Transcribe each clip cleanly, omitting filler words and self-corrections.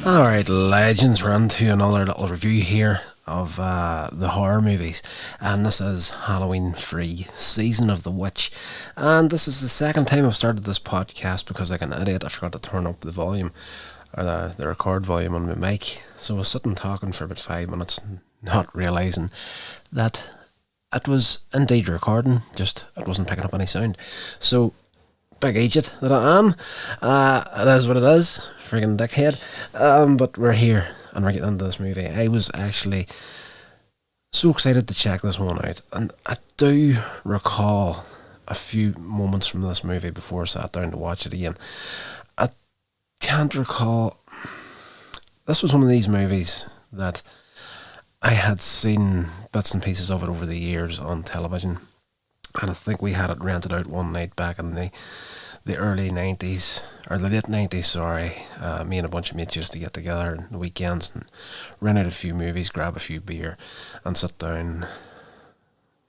Alright, legends, we're into another little review here of the horror movies, and this is Halloween Free, Season of the Witch. And this is the second time I've started this podcast because, like an idiot, I forgot to turn up the volume, or the record volume on my mic. So I was sitting talking for about 5 minutes, not realising that it was indeed recording, just it wasn't picking up any sound. So, big idiot that I am. It is what it is. Friggin' dickhead. But we're here and we're getting into this movie. I was actually so excited to check this one out, and I do recall a few moments from this movie before I sat down to watch it again. I can't recall. This was one of these movies that I had seen bits and pieces of it over the years on television, and I think we had it rented out one night back in the early 90s, or the late 90s, sorry. Me and a bunch of mates used to get together on the weekends and rent out a few movies, grab a few beer, and sit down,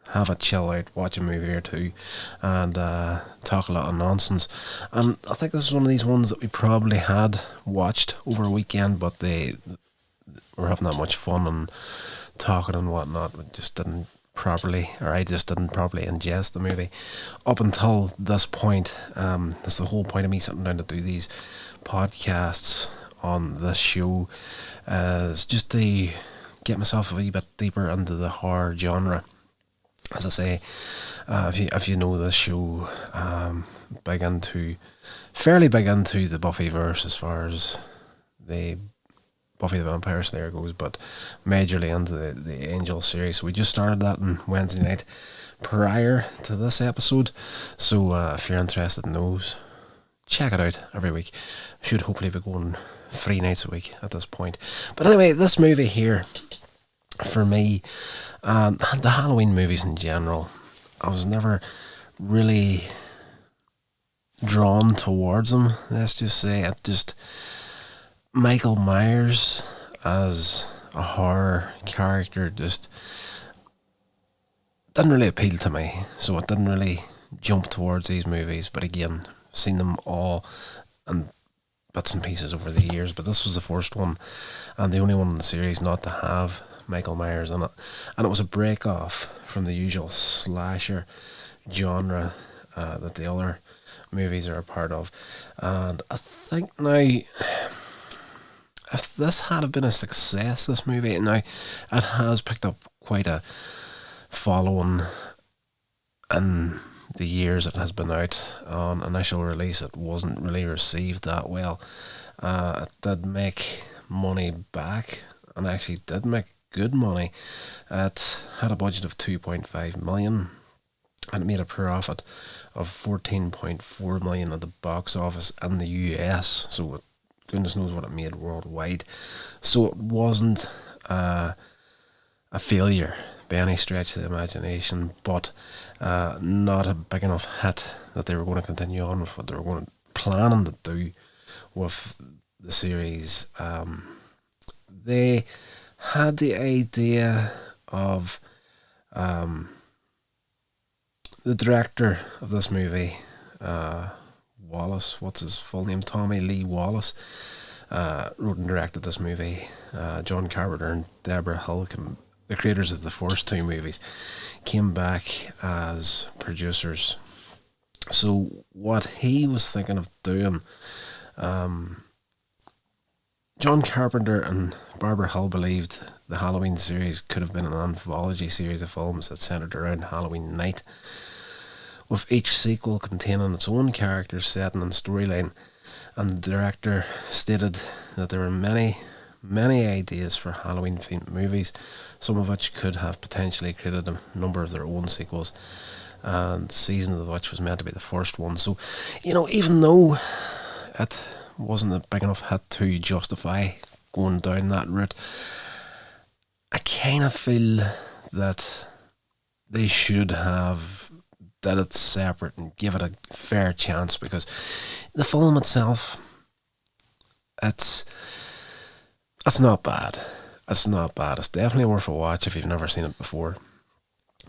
have a chill out, watch a movie or two, and talk a lot of nonsense. And I think this is one of these ones that we probably had watched over a weekend, but they were having that much fun and talking and whatnot. We just didn't properly, or I just didn't properly ingest the movie up until this point. That's the whole point of me sitting down to do these podcasts on this show, is just to get myself a wee bit deeper into the horror genre. As I say, if you know this show, fairly big into the Buffyverse as far as the Buffy the Vampire Slayer goes, but majorly into the Angel series. So we just started that on Wednesday night prior to this episode. So if you're interested in those, check it out every week. Should hopefully be going 3 nights a week at this point. But anyway, this movie here, for me, the Halloween movies in general, I was never really drawn towards them. Let's just say Michael Myers as a horror character just didn't really appeal to me, so it didn't really jump towards these movies. But again, seen them all in bits and pieces over the years, but this was the first one and the only one in the series not to have Michael Myers in it, and it was a break off from the usual slasher genre that the other movies are a part of. And I think now, if this had been a success, this movie, now it has picked up quite a following in the years it has been out. On initial release, it wasn't really received that well. It did make money back, and actually did make good money. It had a budget of 2.5 million, and it made a profit of 14.4 million at the box office in the US. So goodness knows what it made worldwide. So it wasn't a failure by any stretch of the imagination, but not a big enough hit that they were going to continue on with what they were planning to do with the series. They had the idea of the director of this movie, Wallace, what's his full name? Tommy Lee Wallace, wrote and directed this movie. John Carpenter and Deborah Hill, the creators of the first 2 movies, came back as producers. So what he was thinking of doing, John Carpenter and Barbara Hill believed the Halloween series could have been an anthology series of films that centered around Halloween night, with each sequel containing its own character, setting and storyline. And the director stated that there were many ideas for Halloween-themed movies, some of which could have potentially created a number of their own sequels, and Season of the Witch was meant to be the first one. So, even though it wasn't a big enough hit to justify going down that route, I kind of feel that they should have did it separate and give it a fair chance, because the film itself, it's not bad. It's not bad. It's definitely worth a watch if you've never seen it before.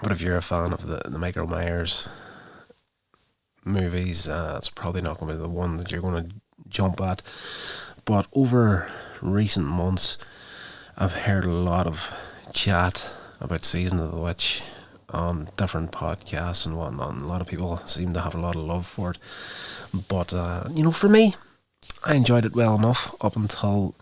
But if you're a fan of the Michael Myers movies, it's probably not going to be the one that you're going to jump at. But over recent months, I've heard a lot of chat about Season of the Witch on different podcasts and whatnot, and a lot of people seem to have a lot of love for it. But, for me, I enjoyed it well enough up until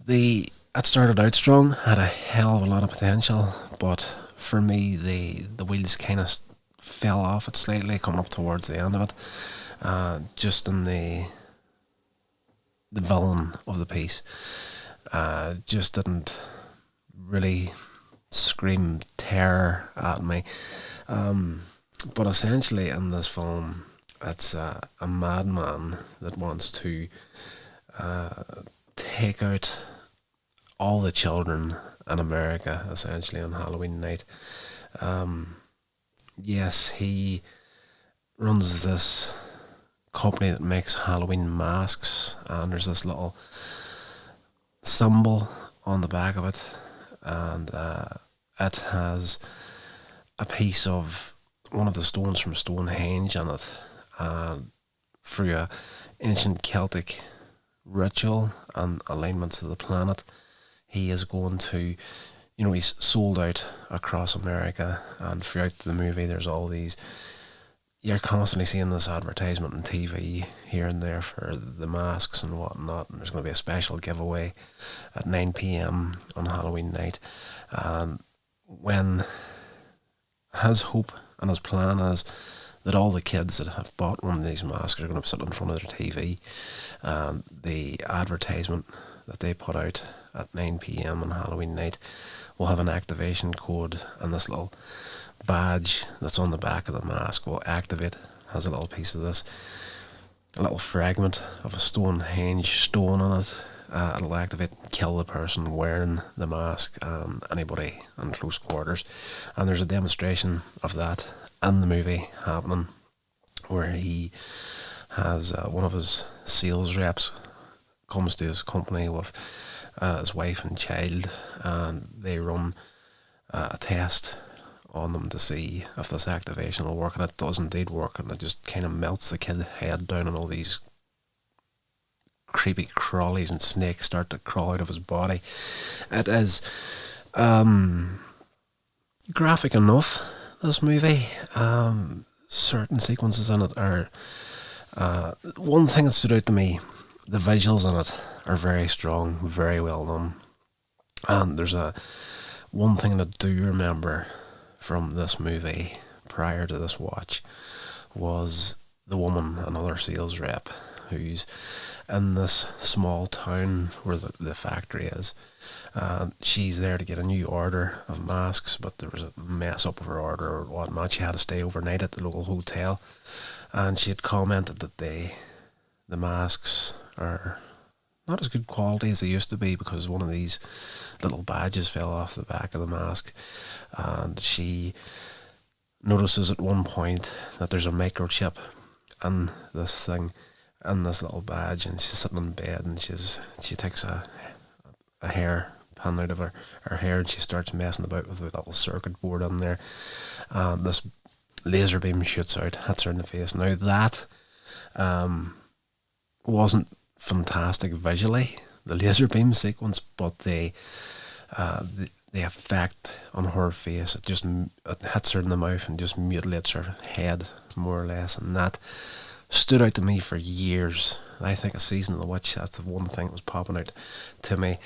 it started out strong, had a hell of a lot of potential, but for me, the wheels kind of fell off it slightly coming up towards the end of it. Just in the villain of the piece just didn't really scream terror at me. But essentially in this film, it's a madman that wants to take out all the children in America, essentially, on Halloween night. Yes, he runs this company that makes Halloween masks, and there's this little symbol on the back of it, and it has a piece of one of the stones from Stonehenge in it, and through a ancient Celtic ritual and alignments of the planet, he is going to, he's sold out across America, and throughout the movie there's all these, you're constantly seeing this advertisement on TV here and there for the masks and whatnot, and there's going to be a special giveaway at 9 p.m. on Halloween night. And when his hope and his plan is that all the kids that have bought one of these masks are going to be sitting in front of their TV, and the advertisement that they put out at 9 p.m. on Halloween night will have an activation code, and this little badge that's on the back of the mask will activate, has a little piece of this, a little fragment of a Stonehenge stone on it. It'll activate and kill the person wearing the mask and anybody in close quarters. And there's a demonstration of that in the movie happening, where he has one of his sales reps comes to his company with his wife and child, and they run a test on them to see if this activation will work, and it does indeed work, and it just kind of melts the kid's head down, and all these creepy crawlies and snakes start to crawl out of his body. It is graphic enough, this movie. Certain sequences in it are one thing that stood out to me, the visuals in it are very strong, very well done. And there's one thing that I do remember from this movie prior to this watch was the woman, another sales rep, who's in this small town where the factory is. She's there to get a new order of masks, but there was a mess up with her order or whatnot. She had to stay overnight at the local hotel, and she had commented that the masks are not as good quality as they used to be, because one of these little badges fell off the back of the mask. And she notices at one point that there's a microchip in this thing, in this little badge, and she's sitting in bed, and she takes a hair pin out of her hair, and she starts messing about with the little circuit board in there, and this laser beam shoots out, hits her in the face. Now that wasn't fantastic visually, the laser beam sequence, but the effect on her face, it hits her in the mouth and just mutilates her head more or less, and that stood out to me for years. I think a Season of the Witch, that's the one thing that was popping out to me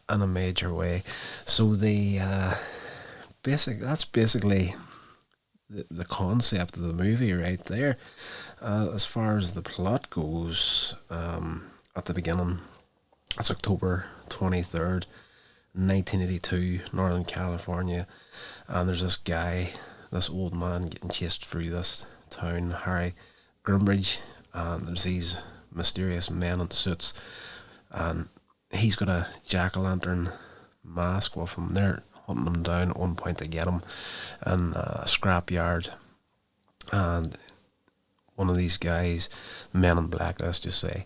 in a major way. So that's basically the concept of the movie right there. As far as the plot goes, at the beginning, it's October 23rd, 1982, Northern California, and there's this old man getting chased through this town, Harry Grimbridge, and there's these mysterious men in suits, and he's got a jack-o'-lantern mask with him. They're hunting him down at one point to get him in a scrapyard, and one of these guys, Men in Black, let's just say,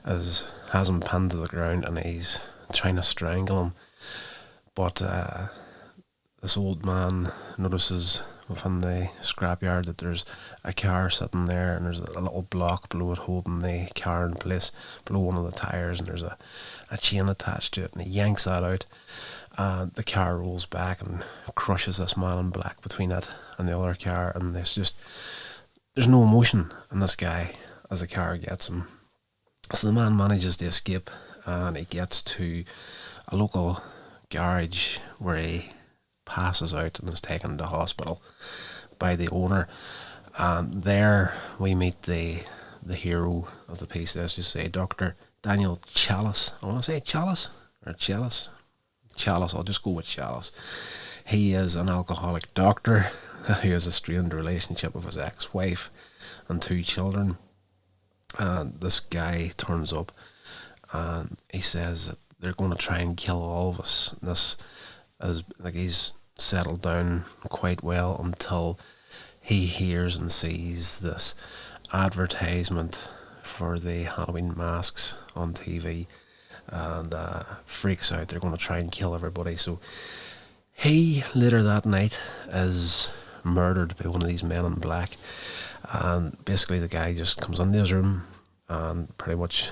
has him pinned to the ground, and he's trying to strangle him. But this old man notices within the scrapyard that there's a car sitting there, and there's a little block below it holding the car in place below one of the tyres, and there's a chain attached to it, and he yanks that out, and the car rolls back and crushes this man in black between it and the other car, and there's no emotion in this guy as the car gets him. So the man manages to escape, and he gets to a local garage where he passes out and is taken to hospital by the owner. And there we meet the hero of the piece, let's just say Dr. Daniel Chalice. I want to say Chalice or Chalice. Chalice, I'll just go with Chalice. He is an alcoholic doctor who has a strained relationship with his ex-wife and 2 children. And this guy turns up and he says that they're going to try and kill all of us. This is like he's settled down quite well until he hears and sees this advertisement for the Halloween masks on TV, and freaks out. They're going to try and kill everybody. So he later that night is murdered by one of these men in black, and basically the guy just comes into his room and pretty much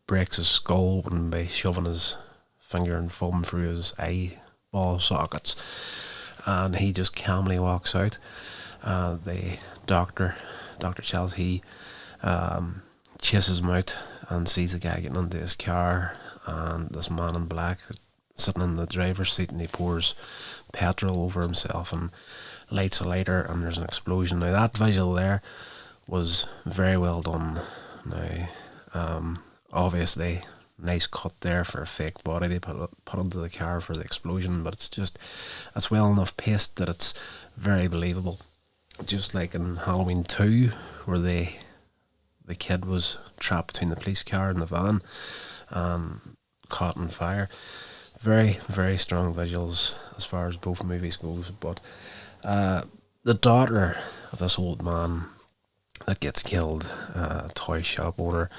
breaks his skull by shoving his finger and thumb through his eyeball sockets, and he just calmly walks out. The Dr. Chelsea, he chases him out and sees the guy getting into his car, and this man in black sitting in the driver's seat, and he pours petrol over himself and lights a lighter, and there's an explosion. Now that visual there was very well done. Now obviously nice cut there for a fake body they put into the car for the explosion, but it's well enough paced that it's very believable. Just like in Halloween 2, where the kid was trapped between the police car and the van and caught on fire. Very, very strong visuals as far as both movies goes. But the daughter of this old man that gets killed, a toy shop owner,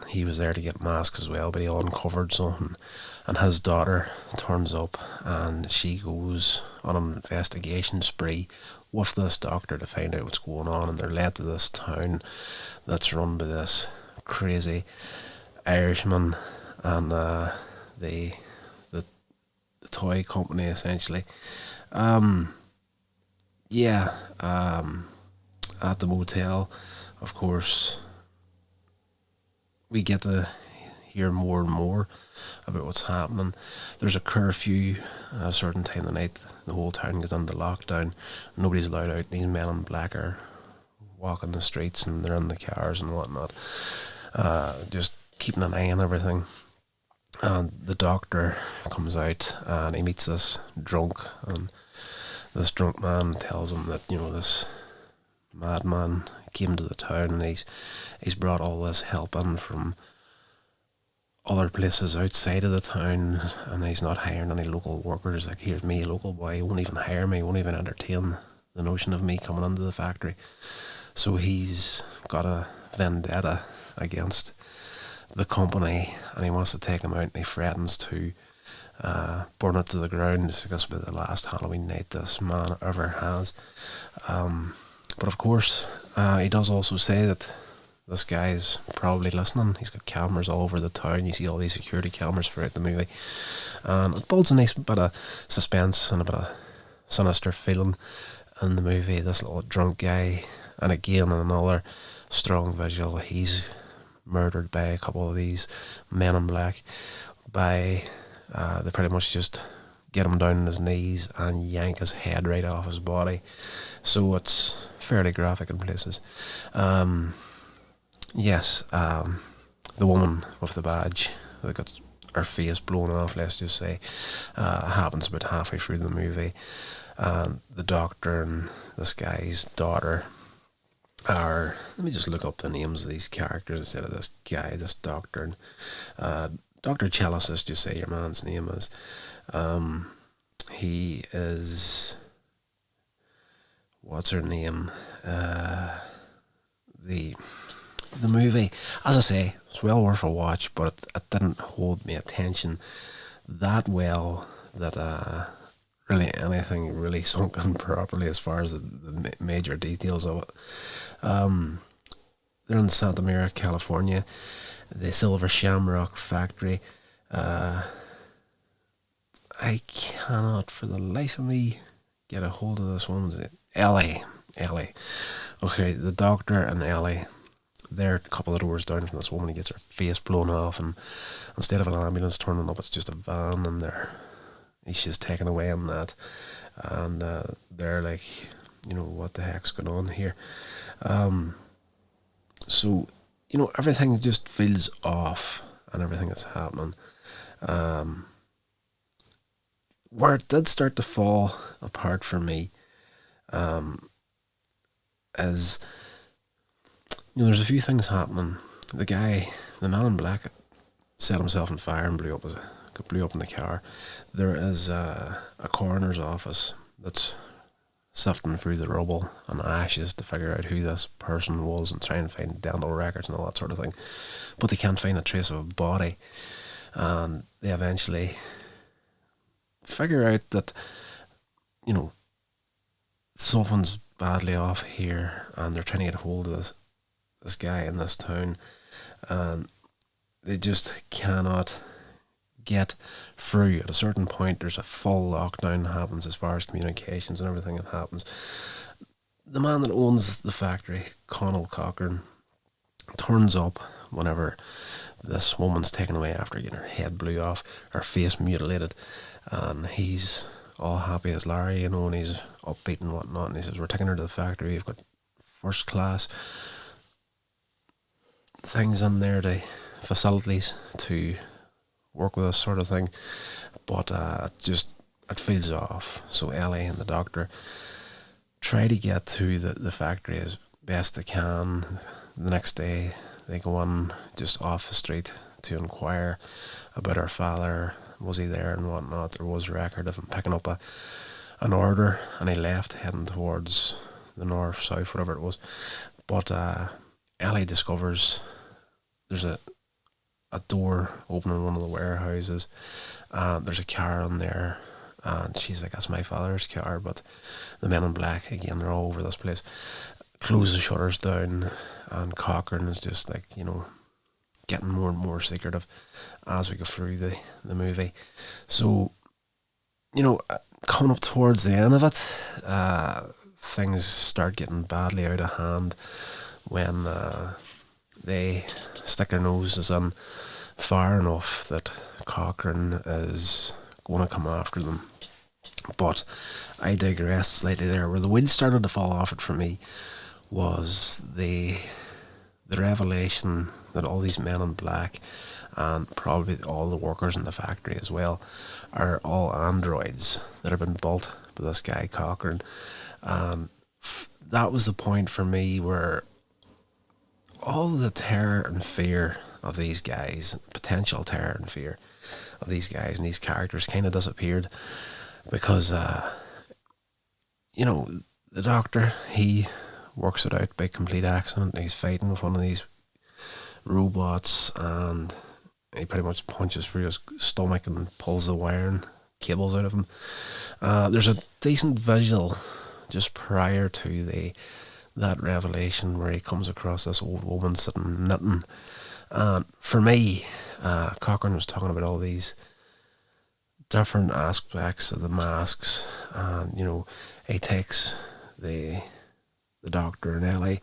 he was there to get masks as well, but he uncovered something, and his daughter turns up and she goes on an investigation spree with this doctor to find out what's going on, and they're led to this town that's run by this crazy Irishman and the toy company essentially. At the motel, of course, we get to hear more and more about what's happening. There's a curfew at a certain time of the night. The whole town goes into lockdown. Nobody's allowed out. These men in black are walking the streets and they're in the cars and whatnot, just keeping an eye on everything. And the doctor comes out and he meets this drunk, and this drunk man tells him that, this madman came to the town and he's brought all this help in from other places outside of the town, and he's not hiring any local workers. Like, here's me, a local boy, he won't even hire me, won't even entertain the notion of me coming into the factory. So he's got a vendetta against the company, and he wants to take him out, and he threatens to burn it to the ground. This will be the last Halloween night this man ever has. But of course, he does also say that this guy is probably listening. He's got cameras all over the town. You see all these security cameras throughout the movie, and it builds a nice bit of suspense and a bit of sinister feeling in the movie. This little drunk guy, and again another strong visual, he's murdered by a couple of these men in black. They pretty much just get him down on his knees and yank his head right off his body. So it's fairly graphic in places. The woman with the badge that got her face blown off, let's just say, happens about halfway through the movie. The doctor and this guy's daughter are, let me just look up the names of these characters instead of this guy, this doctor. Dr. Chalice, let's just say your man's name is. He is, what's her name? The movie, as I say, it's well worth a watch, but it didn't hold my attention that well that really anything really sunk in properly as far as the major details of it. They're in Santa Mira, California, the Silver Shamrock Factory. I cannot for the life of me get a hold of this woman's Ellie. Okay, the doctor and Ellie, they're a couple of doors down from this woman. He gets her face blown off, and instead of an ambulance turning up, it's just a van, and she's taken away in that. And they're like, what the heck's going on here? So, everything just feels off, and everything that's happening. Where it did start to fall apart for me is, there's a few things happening. The man in black, set himself on fire and blew up in the car. There is a coroner's office that's sifting through the rubble and ashes to figure out who this person was and try and find dental records and all that sort of thing. But they can't find a trace of a body. And they eventually figure out that, something's badly off here, and they're trying to get a hold of this guy in this town, and they just cannot get through. At a certain point, there's a full lockdown happens as far as communications and everything that happens. The man that owns the factory, Connell Cochran, turns up whenever this woman's taken away after getting her head blew off, her face mutilated, and he's all happy as Larry, and he's upbeat and whatnot, and he says, we're taking her to the factory, we've got first class things in there, the facilities to work with this sort of thing, but it feels off. So Ellie and the doctor try to get to the factory as best they can. The next day they go on just off the street to inquire about her father. Was he there and whatnot? There was a record of him picking up an order, and he left heading towards the north, south, whatever it was. But Ellie discovers there's a door open in one of the warehouses, and there's a car in there, and she's like, that's my father's car. But the men in black, again, they're all over this place, close the shutters down, and Cochrane is just like, getting more and more secretive as we go through the movie. So, coming up towards the end of it, things start getting badly out of hand when they stick their noses in far enough that Cochrane is going to come after them. But I digress slightly there. Where the wheels started to fall off it for me was the revelation that all these men in black, and probably all the workers in the factory as well, are all androids that have been built by this guy Cochrane. That was the point for me where all the terror and fear of these guys, potential terror and fear of these guys and these characters, kind of disappeared, because the doctor, he works it out by complete accident. He's fighting with one of these robots, and he pretty much punches through his stomach and pulls the wiring cables out of him. There's a decent visual just prior to that revelation where he comes across this old woman sitting knitting. For me, Cochrane was talking about all these different aspects of the masks, and he takes the doctor and Ellie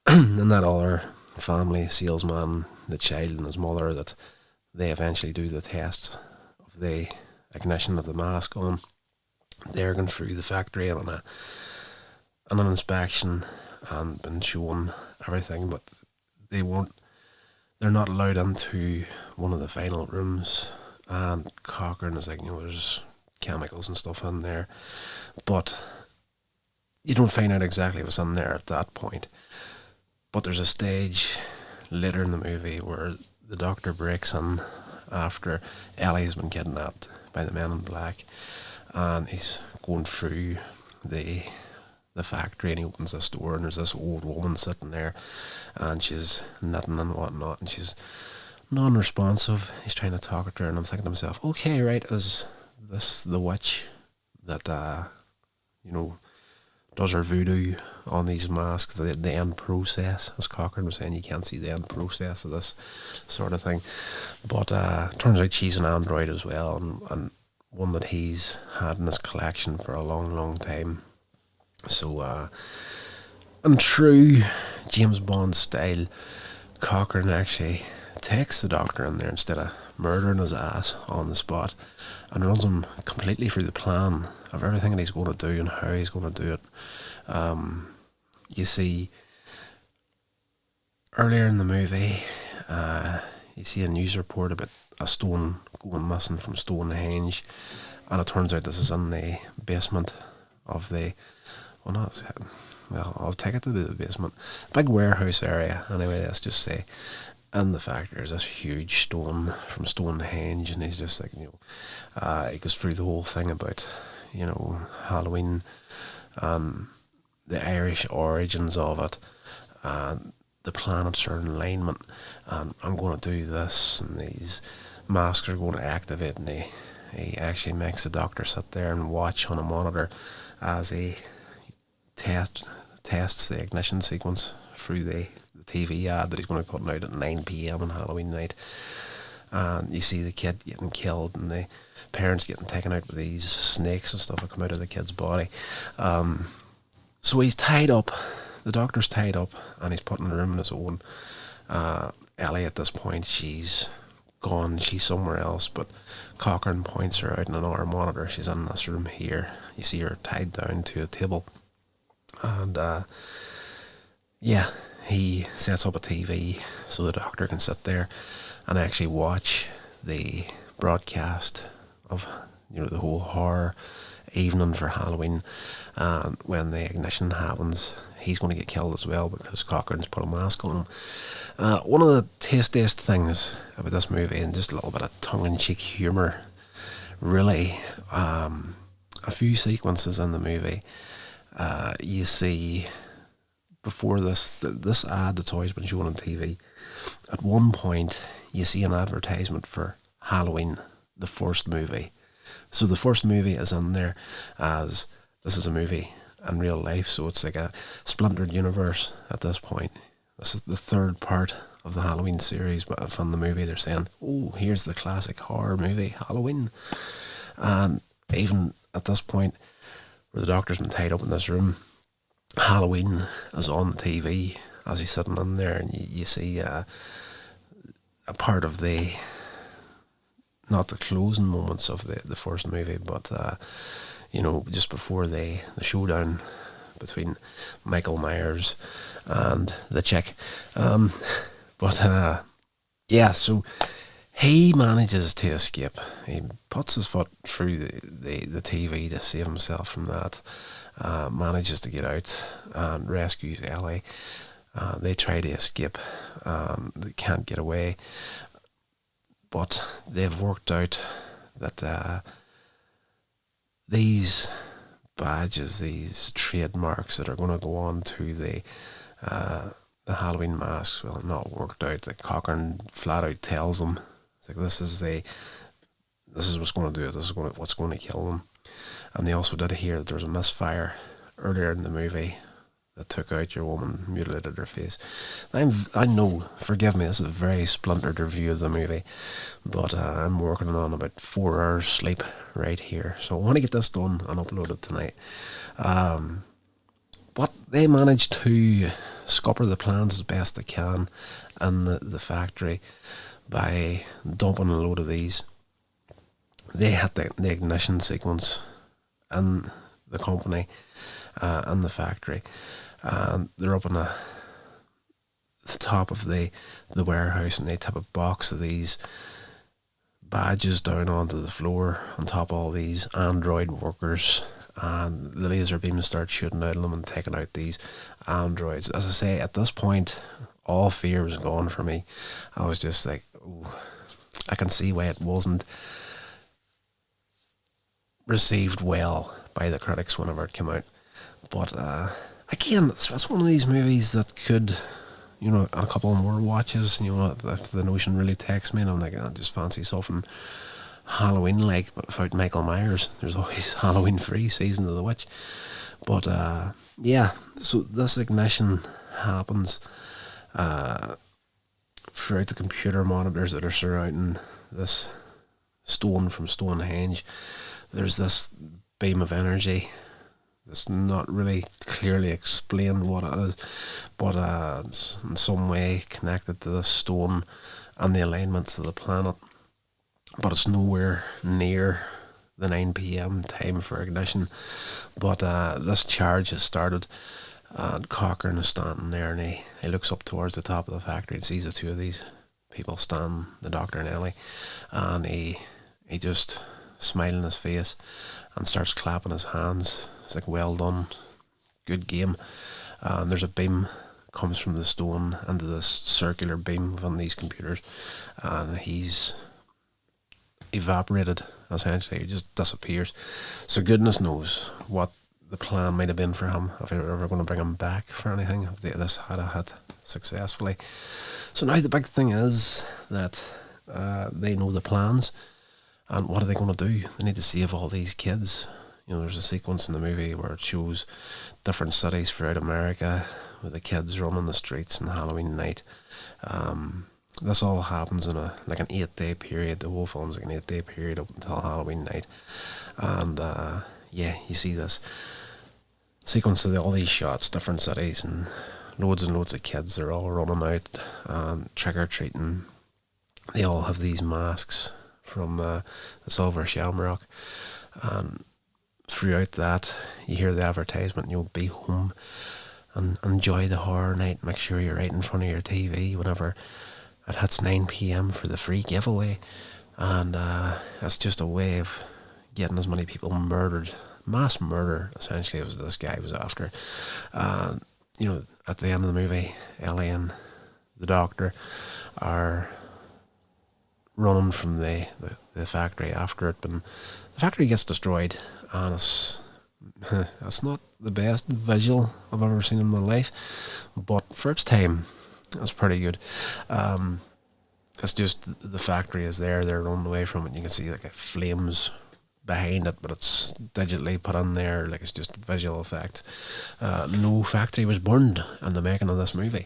and that other family salesman, the child and his mother, that they eventually do the test of the ignition of the mask on. They're going through the factory and on an inspection and been shown everything, but they're not allowed into one of the final rooms, and Cochrane is like, there's chemicals and stuff in there, but you don't find out exactly what's in there at that point. But there's a stage later in the movie where the doctor breaks in after Ellie has been kidnapped by the men in black, and he's going through the factory, and he opens this door, and there's this old woman sitting there, and she's knitting and whatnot, and she's non-responsive. He's trying to talk to her, and I'm thinking to myself, okay, right, is this the witch that, does her voodoo on these masks, the end process. As Cochrane was saying, you can't see the end process of this sort of thing. But turns out she's an android as well, and one that he's had in his collection for a long, long time. So, in true James Bond style, Cochrane actually takes the Doctor in there instead of murdering his ass on the spot, and runs him completely through the plan of everything that he's going to do and how he's going to do it. You see, earlier in the movie, you see a news report about a stone going missing from Stonehenge, and it turns out this is in the basement of the, I'll take it to the basement, big warehouse area anyway, let's just say. And the fact there's this huge stone from Stonehenge, and he's just like, he goes through the whole thing about, Halloween, the Irish origins of it, and the planets are in alignment, and I'm going to do this, and these masks are going to activate, and he actually makes the Doctor sit there and watch on a monitor as he tests the ignition sequence through the TV ad that he's going to put out at 9 p.m. on Halloween night. And you see the kid getting killed and the parents getting taken out with these snakes and stuff that come out of the kid's body. So he's tied up, the Doctor's tied up, and he's put in a room on his own. Ellie at this point, she's gone, she's somewhere else, but Cochrane points her out in an hour monitor. She's in this room here. You see her tied down to a table. And he sets up a TV so the Doctor can sit there and actually watch the broadcast of the whole horror evening for Halloween. And when the ignition happens, he's going to get killed as well because Cochrane's put a mask on him. One of the tastiest things about this movie, and just a little bit of tongue-in-cheek humour, really, a few sequences in the movie, you see, before this ad that's always been shown on TV, at one point you see an advertisement for Halloween, the first movie. So the first movie is in there as this is a movie in real life, so it's like a splintered universe at this point. This is the third part of the Halloween series, but from the movie they're saying, oh, here's the classic horror movie, Halloween. And even at this point, where the Doctor's been tied up in this room, Halloween is on the TV as he's sitting in there, and you see a part of not the closing moments of the first movie, but just before the showdown between Michael Myers and the chick. So he manages to escape. He puts his foot through the TV to save himself from that. Manages to get out and rescues Ellie. They try to escape. They can't get away. But they've worked out that these badges, these trademarks that are going to go on to the Halloween masks, well, not worked out. The Cochrane flat out tells them, it's like, this is what's going to do it. This is what's going to kill them. And they also did hear that there was a misfire earlier in the movie that took out your woman, mutilated her face. I know, forgive me, this is a very splintered review of the movie, but I'm working on about 4 hours sleep right here. So I want to get this done and upload it tonight. But they managed to scupper the plans as best they can in the factory by dumping a load of these. They had the ignition sequence in the company, in the factory, and they're up on the top of the warehouse, and they tip a box of these badges down onto the floor on top of all these android workers, and the laser beams start shooting out of them and taking out these androids. As I say, at this point, all fear was gone for me. I was just like, ooh, I can see why it wasn't received well by the critics whenever it came out. But again, it's one of these movies that could, a couple more watches, if the notion really takes me, and I'm like, I just fancy something Halloween like, but without Michael Myers. There's always Halloween free Season of the Witch. But yeah, so this ignition happens throughout the computer monitors that are surrounding this stone from Stonehenge. There's this beam of energy. It's not really clearly explained what it is, but it's in some way connected to the stone and the alignments of the planet. But it's nowhere near the 9 p.m. time for ignition. But this charge has started, and Cochrane is standing there, and he looks up towards the top of the factory and sees the two of these people standing, the doctor and Ellie, and he just smiling his face and starts clapping his hands. It's like, well done, good game. And there's a beam comes from the stone into this circular beam from these computers, and he's evaporated, essentially. He just disappears. So goodness knows what the plan might have been for him, if they were ever going to bring him back for anything, if this had a hit successfully. So now the big thing is that they know the plans, and what are they going to do? They need to save all these kids. You know, there's a sequence in the movie where it shows different cities throughout America with the kids running the streets on Halloween night. This all happens in an 8-day period. The whole film's like an 8-day period up until Halloween night. And yeah, you see this sequence of all these shots, different cities, and loads of kids. They're all running out, trick-or-treating. They all have these masks from the Silver Shamrock. And throughout that, you hear the advertisement, you'll be home and enjoy the horror night. Make sure you're right in front of your TV whenever it hits 9 p.m. for the free giveaway. And it's just a way of getting as many people murdered. Mass murder, essentially, was this guy was after. You know, at the end of the movie, Ellie and the doctor are running from the factory after it, but the factory gets destroyed, and it's not the best visual I've ever seen in my life, but for its time, it's pretty good. It's just the factory is there, they're running away from it, you can see like flames behind it, but it's digitally put in there, like it's just visual effects. No factory was burned in the making of this movie.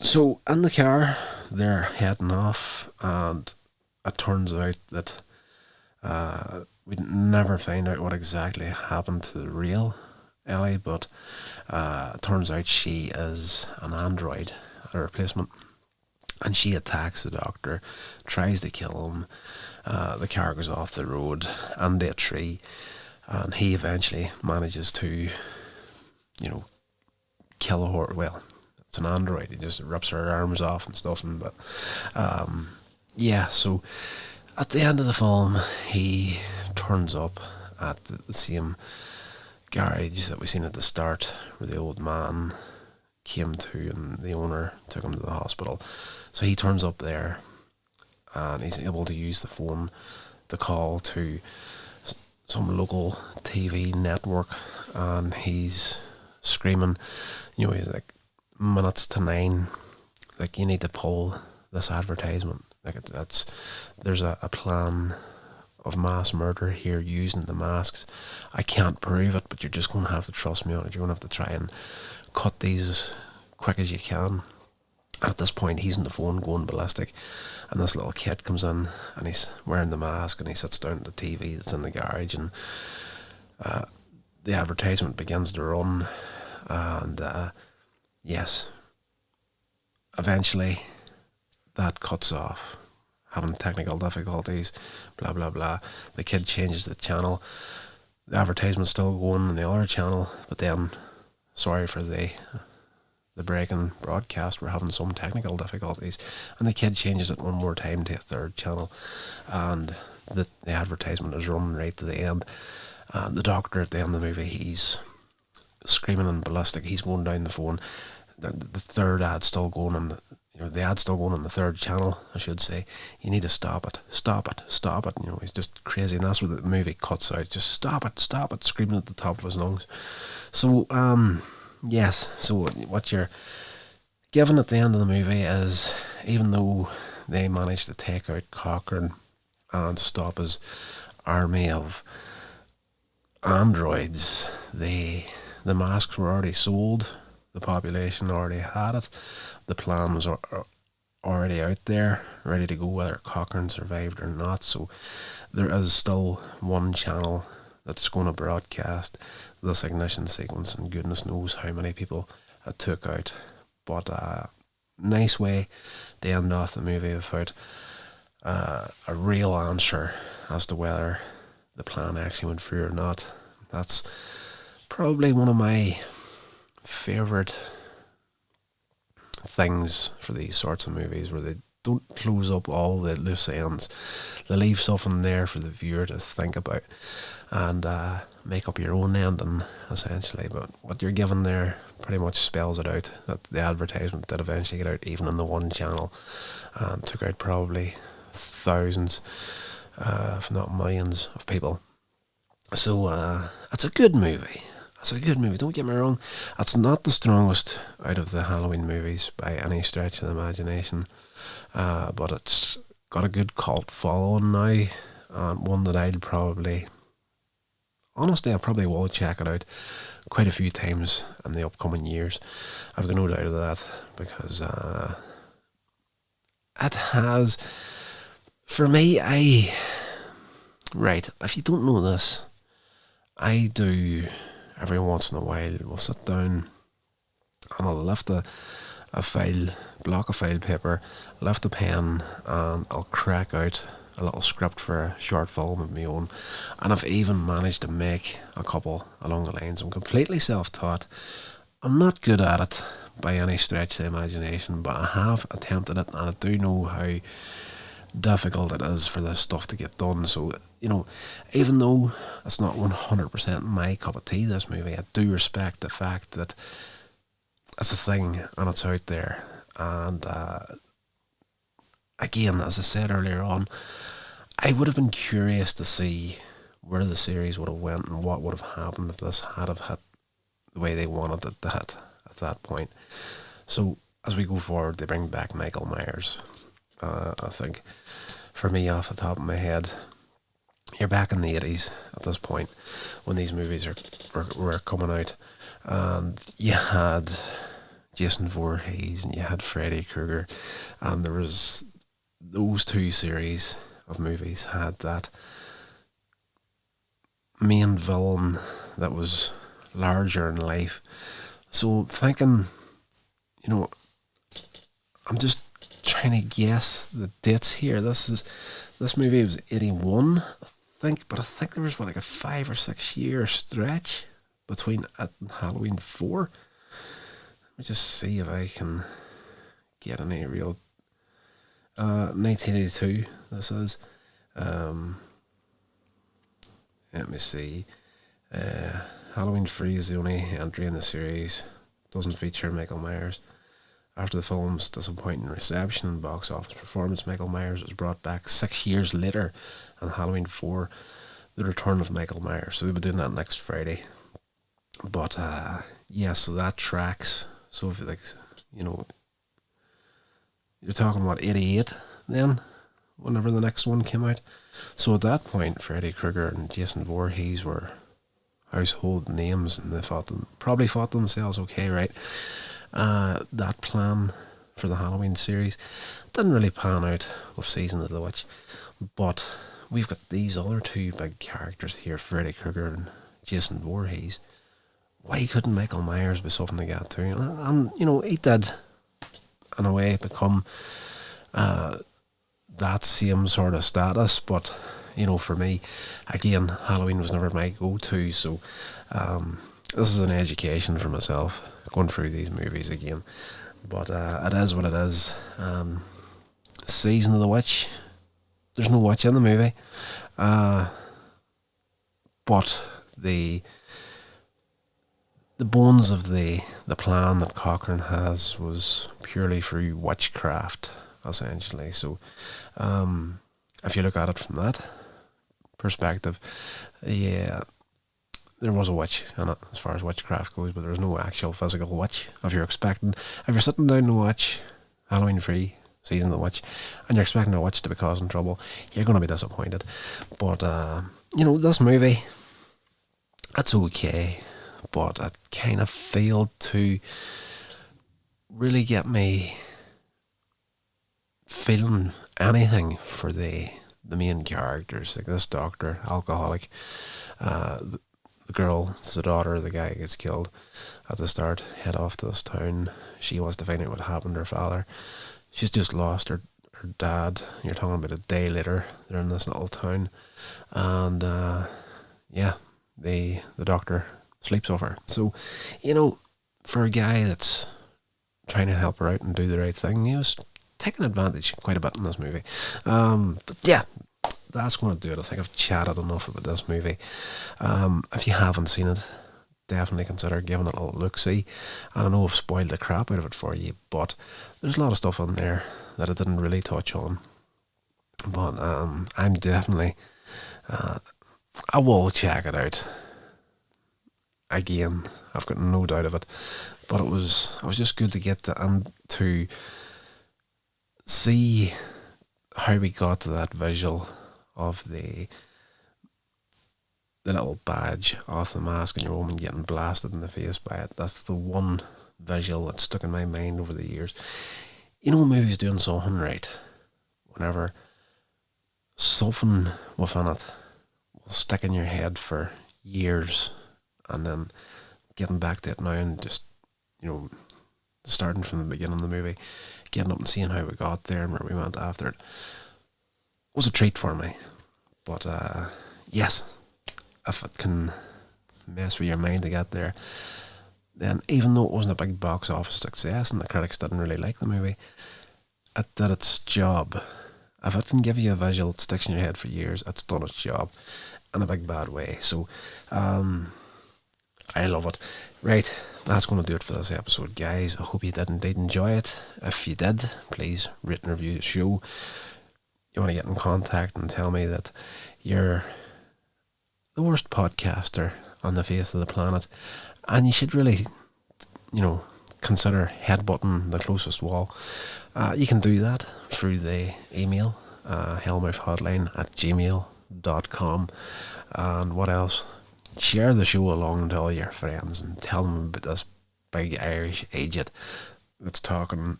So in the car, they're heading off, and it turns out that we'd never find out what exactly happened to the real Ellie, but it turns out she is an android, a replacement, and she attacks the doctor, tries to kill him. The car goes off the road into a tree, and he eventually manages to, kill her. Well, it's an android. He just rips her arms off and stuff. But yeah, so at the end of the film, he turns up at the same garage that we seen at the start, where the old man came to, and the owner took him to the hospital. So he turns up there, and he's able to use the phone to call to some local TV network, and he's screaming, he's like, minutes to 9, like, you need to pull this advertisement. Like, there's a plan of mass murder here using the masks. I can't prove it, but you're just going to have to trust me on it. You're going to have to try and cut these as quick as you can. At this point, he's on the phone going ballistic, and this little kid comes in, and he's wearing the mask, and he sits down at the TV that's in the garage, and the advertisement begins to run, and yes, eventually that cuts off, having technical difficulties, blah blah blah. The kid changes the channel, the advertisement's still going on the other channel, but then, sorry for the breaking broadcast, we're having some technical difficulties, and the kid changes it one more time to a third channel, and the advertisement is running right to the end. The doctor at the end of the movie, he's screaming and ballistic, he's going down the phone. The third ad's still going on, the ad's still going on the third channel, I should say. You need to stop it, he's just crazy, and that's where the movie cuts out. Just stop it, screaming at the top of his lungs. So, yes, so what you're given at the end of the movie is, even though they managed to take out Cochrane and stop his army of androids. The masks were already sold. The population already had it. The plan was already out there, ready to go, whether Cochrane survived or not. So there is still one channel that's going to broadcast this ignition sequence, and goodness knows how many people it took out. But nice way to end off the movie without a real answer as to whether the plan actually went through or not. That's probably one of my favourite things for these sorts of movies, where they don't close up all the loose ends. They leave something there for the viewer to think about and make up your own ending, essentially. But what you're given there pretty much spells it out, that the advertisement did eventually get out, even on the one channel, and took out probably thousands, if not millions, of people. So it's a good movie. It's a good movie, don't get me wrong. It's not the strongest out of the Halloween movies by any stretch of the imagination, but it's got a good cult following now, one that I'll probably will check it out quite a few times in the upcoming years. I've got no doubt of that, because it has, for me, if you don't know this, I do, every once in a while, we'll sit down and I'll lift a block of file paper, lift a pen, and I'll crack out a little script for a short film of my own. And I've even managed to make a couple along the lines. I'm completely self-taught. I'm not good at it by any stretch of the imagination, but I have attempted it, and I do know how difficult it is for this stuff to get done. So, even though it's not 100% my cup of tea, this movie, I do respect the fact that it's a thing and it's out there. And again, as I said earlier on, I would have been curious to see where the series would have went and what would have happened if this had have hit the way they wanted it to hit at that point. So as we go forward, they bring back Michael Myers. I think, for me, off the top of my head, you're back in the 80s at this point when these movies were coming out, and you had Jason Voorhees and you had Freddy Krueger, and there was those two series of movies had that main villain that was larger in life. So thinking, I'm just trying to guess the dates here. This movie was 81, I think, but I think there was like a 5 or 6 year stretch between it and Halloween 4. Let me just see if I can get any real 1982 this is. Let me see. Halloween 3 is the only entry in the series. Doesn't feature Michael Myers. After the film's disappointing reception and box office performance, Michael Myers was brought back 6 years later on Halloween 4, The Return of Michael Myers. So we'll be doing that next Friday. But so that tracks. So if you're talking about 88 then, whenever the next one came out. So at that point, Freddy Krueger and Jason Voorhees were household names, and they probably thought themselves, okay, right. That plan for the Halloween series didn't really pan out with Season of the Witch, but we've got these other two big characters here, Freddy Krueger and Jason Voorhees. Why couldn't Michael Myers be something to get to? And he did, in a way, become that same sort of status, but for me, again, Halloween was never my go-to, so this is an education for myself, going through these movies again. But it is what it is. Season of the Witch, there's no witch in the movie, but the bones of the plan that Cochrane has was purely through witchcraft, essentially. So if you look at it from that perspective, yeah, there was a witch in it as far as witchcraft goes, but there was no actual physical witch. If you're sitting down to watch Halloween 3 season of The Witch, and you're expecting The Witch to be causing trouble, you're going to be disappointed. But, this movie, it's okay, but it kind of failed to really get me feeling anything for the main characters. Like this doctor, alcoholic, the girl, it's the daughter of the guy who gets killed at the start, head off to this town. She wants to find out what happened to her father. She's just lost her dad. You're talking about a day later, they're in this little town, and the doctor sleeps over. So, for a guy that's trying to help her out and do the right thing, he was taking advantage quite a bit in this movie. But yeah, that's going to do it. I think I've chatted enough about this movie. If you haven't seen it, definitely consider giving it a little look-see. And I know I've spoiled the crap out of it for you, but there's a lot of stuff in there that I didn't really touch on. But I'm definitely... I will check it out. Again, I've got no doubt of it. But it was just good to get to see how we got to that visual of the little badge off the mask and your woman getting blasted in the face by it. That's the one visual that stuck in my mind over the years. A movie's doing something right whenever something within it will stick in your head for years, and then getting back to it now and just, starting from the beginning of the movie, getting up and seeing how we got there and where we went after it was a treat for me. But yes, if it can mess with your mind to get there, then even though it wasn't a big box office success and the critics didn't really like the movie, it did its job. If it can give you a visual that sticks in your head for years, it's done its job in a big bad way. So I love it. Right, that's going to do it for this episode, guys. I hope you did indeed enjoy it. If you did, please rate and review the show. You want to get in contact and tell me that you're the worst podcaster on the face of the planet, and you should really, consider headbutting the closest wall. You can do that through the email, Hellmouth Hotline @gmail.com. And what else? Share the show along to all your friends and tell them about this big Irish idiot that's talking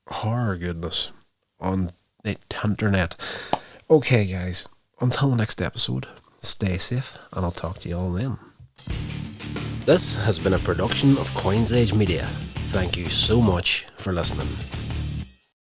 horror goodness on the internet. Okay, guys, until the next episode, stay safe, and I'll talk to you all then. This has been a production of Coins Age Media. Thank you so much for listening.